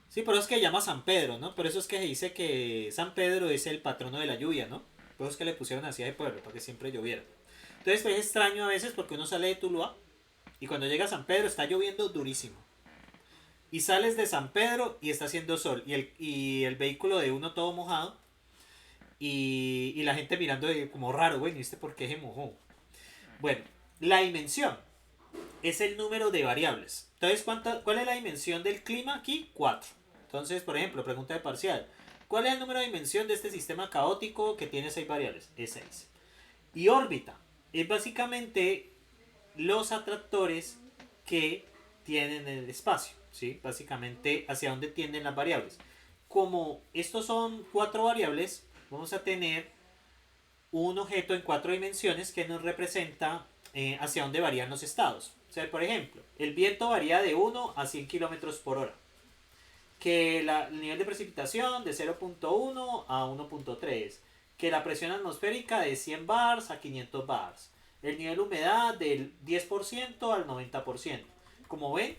Sí, por eso es que se llama San Pedro, ¿no? Por eso es que se dice que San Pedro es el patrono de la lluvia, ¿no? Por eso es que le pusieron así de pueblo, para que siempre lloviera. Entonces pues, es extraño a veces porque uno sale de Tuluá y cuando llega a San Pedro está lloviendo durísimo. Y sales de San Pedro y está haciendo sol. Y el vehículo de uno todo mojado. Y la gente mirando como raro, bueno, ¿y este por qué se mojó? Bueno, la dimensión. es el número de variables. Entonces, ¿cuál es la dimensión del clima aquí? 4. Entonces, por ejemplo, pregunta de parcial. ¿Cuál es el número de dimensión de este sistema caótico que tiene 6 variables? Es 6. Y órbita es básicamente los atractores que tienen en el espacio, ¿sí? Básicamente hacia dónde tienden las variables. Como estos son 4 variables, vamos a tener un objeto en 4 dimensiones que nos representa hacia dónde varían los estados. O sea, por ejemplo, el viento varía de 1 a 100 kilómetros por hora. Que el nivel de precipitación de 0.1 a 1.3. Que la presión atmosférica de 100 bars a 500 bars. El nivel de humedad del 10% al 90%. Como ven,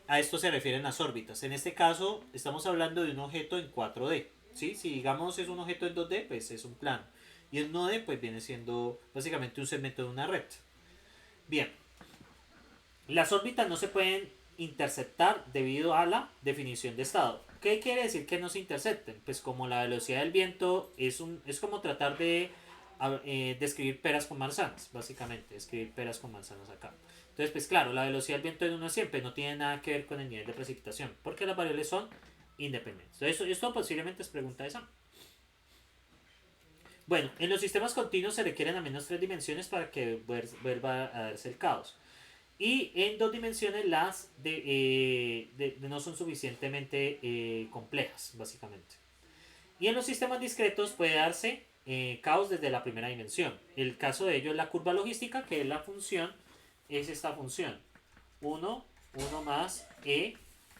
a esto se refieren las órbitas. En este caso, estamos hablando de un objeto en 4D. ¿Sí? Si digamos es un objeto en 2D, pues es un plano. Y en 1D, pues viene siendo básicamente un segmento de una recta. Bien. Las órbitas no se pueden interceptar debido a la definición de estado. ¿Qué quiere decir que no se intercepten? Pues como la velocidad del viento es como tratar de describir peras con manzanas, básicamente, escribir peras con manzanas acá. Entonces, pues claro, la velocidad del viento en 1 siempre no tiene nada que ver con el nivel de precipitación, porque las variables son independientes. Entonces, esto posiblemente es pregunta de examen. Bueno, en los sistemas continuos se requieren al menos 3 dimensiones para que vuelva a darse el caos. Y en 2 dimensiones las no son suficientemente complejas, básicamente. Y en los sistemas discretos puede darse caos desde la primera dimensión. El caso de ello es la curva logística, que es la función, es esta función. 1 más e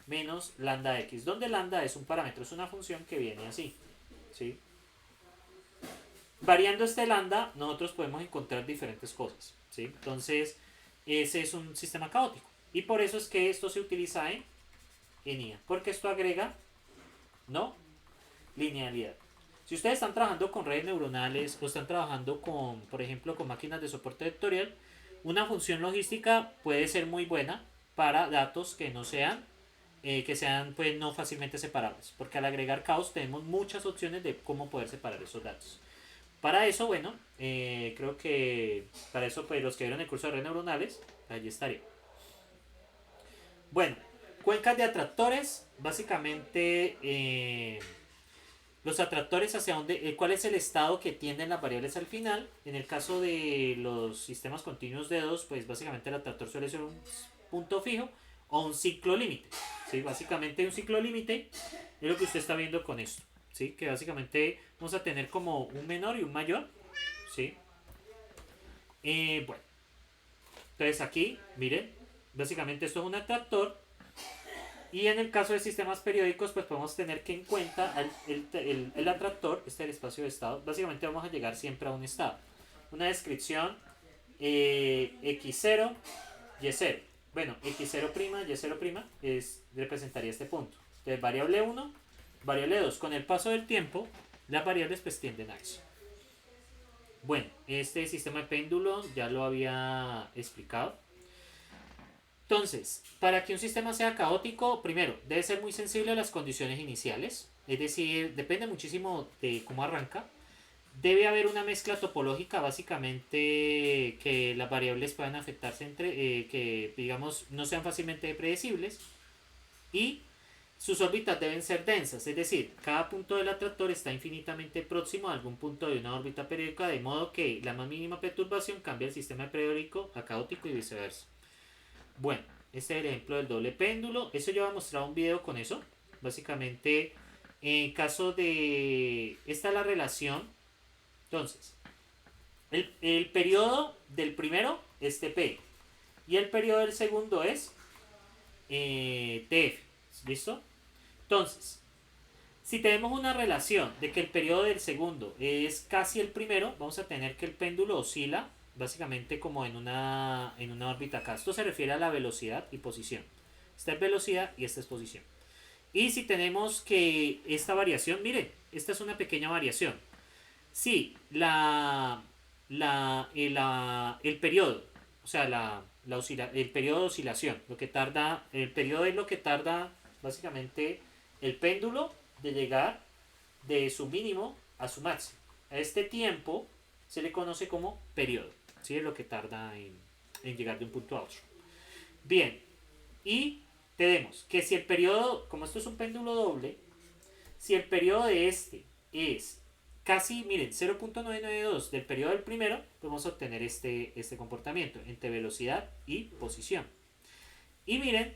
menos lambda x, donde lambda es un parámetro, es una función que viene así, ¿sí? Variando este lambda, nosotros podemos encontrar diferentes cosas, ¿sí? Entonces, ese es un sistema caótico. Y por eso es que esto se utiliza en IA, porque esto agrega, ¿no?, linealidad. Si ustedes están trabajando con redes neuronales o están trabajando con, por ejemplo, con máquinas de soporte vectorial, una función logística puede ser muy buena para datos que no sean, pues no fácilmente separables, porque al agregar caos tenemos muchas opciones de cómo poder separar esos datos. Para eso, bueno, creo que para eso, pues los que vieron el curso de redes neuronales, allí estaría. Bueno, cuencas de atractores, básicamente los atractores hacia dónde, cuál es el estado que tienden las variables al final. En el caso de los sistemas continuos de dedos, pues básicamente el atractor suele ser un punto fijo o un ciclo límite. ¿Sí? Básicamente un ciclo límite es lo que usted está viendo con esto. ¿Sí? Que básicamente vamos a tener como un menor y un mayor, ¿sí? Bueno, entonces aquí, miren, básicamente esto es un atractor, y en el caso de sistemas periódicos, pues podemos tener que en cuenta el atractor, este es el espacio de estado. Básicamente vamos a llegar siempre a un estado, una descripción x0, y0. Bueno, x0', y0' representaría este punto. Entonces variable 1, variable 2, con el paso del tiempo, las variables pues tienden a eso. Bueno, este sistema de péndulo ya lo había explicado. Entonces, para que un sistema sea caótico, primero, debe ser muy sensible a las condiciones iniciales. Es decir, depende muchísimo de cómo arranca. Debe haber una mezcla topológica, básicamente que las variables puedan afectarse entre, que digamos no sean fácilmente predecibles. Y sus órbitas deben ser densas, es decir, cada punto del atractor está infinitamente próximo a algún punto de una órbita periódica, de modo que la más mínima perturbación cambia el sistema periódico a caótico y viceversa. Bueno, este es el ejemplo del doble péndulo. Eso yo voy a mostrar un video con eso. Básicamente, en caso de... Esta es la relación. Entonces, el periodo del primero es TP. Y el periodo del segundo es TF. ¿Listo? Entonces, si tenemos una relación de que el periodo del segundo es casi el primero, vamos a tener que el péndulo oscila básicamente como en una órbita acá. Esto se refiere a la velocidad y posición. Esta es velocidad y esta es posición. Y si tenemos que esta variación, miren, esta es una pequeña variación. Si el periodo, o sea, el periodo de oscilación, el periodo es lo que tarda básicamente el péndulo de llegar de su mínimo a su máximo. A este tiempo se le conoce como periodo. ¿Sí? Es lo que tarda en llegar de un punto a otro. Bien, y tenemos que si el periodo, como esto es un péndulo doble, si el periodo de este es casi, miren, 0.992 del periodo del primero, podemos obtener este comportamiento entre velocidad y posición. Y miren,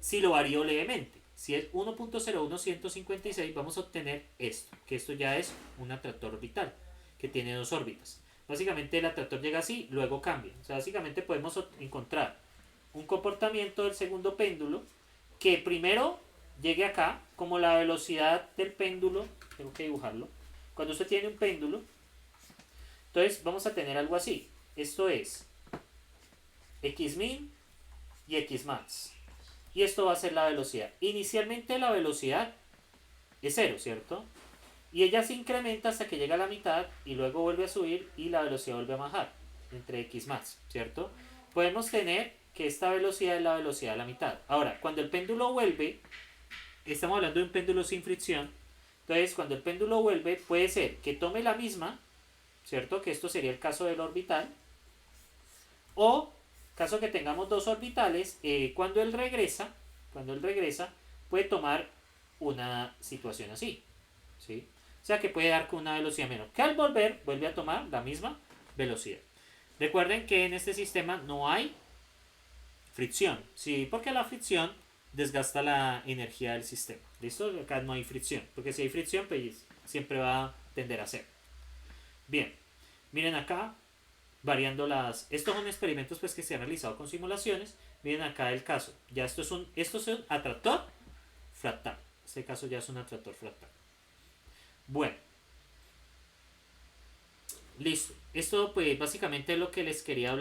si lo varío levemente, si es 1.01156, vamos a obtener esto, que esto ya es un atractor orbital, que tiene dos órbitas. Básicamente el atractor llega así, luego cambia. O sea, básicamente podemos encontrar un comportamiento del segundo péndulo que primero llegue acá, como la velocidad del péndulo, tengo que dibujarlo, cuando usted tiene un péndulo, entonces vamos a tener algo así. Esto es xmin y xmax. Y esto va a ser la velocidad. Inicialmente la velocidad es 0, ¿cierto? Y ella se incrementa hasta que llega a la mitad y luego vuelve a subir y la velocidad vuelve a bajar entre xmax, ¿cierto? Podemos tener que esta velocidad es la velocidad de la mitad. Ahora, cuando el péndulo vuelve, estamos hablando de un péndulo sin fricción, entonces cuando el péndulo vuelve puede ser que tome la misma, ¿cierto? Que esto sería el caso del orbital, o caso que tengamos dos orbitales, cuando él regresa, puede tomar una situación así, ¿sí? O sea que puede dar con una velocidad menor, que al volver vuelve a tomar la misma velocidad. Recuerden que en este sistema no hay fricción, ¿sí? Porque la fricción desgasta la energía del sistema. ¿Listo? Acá no hay fricción, porque si hay fricción, pues siempre va a tender a cero. Bien, miren acá, variando las... Estos son experimentos pues, que se han realizado con simulaciones. Miren acá el caso. Ya esto es un atractor fractal. Este caso ya es un atractor fractal. Bueno. Listo. Esto pues básicamente es lo que les quería hablar.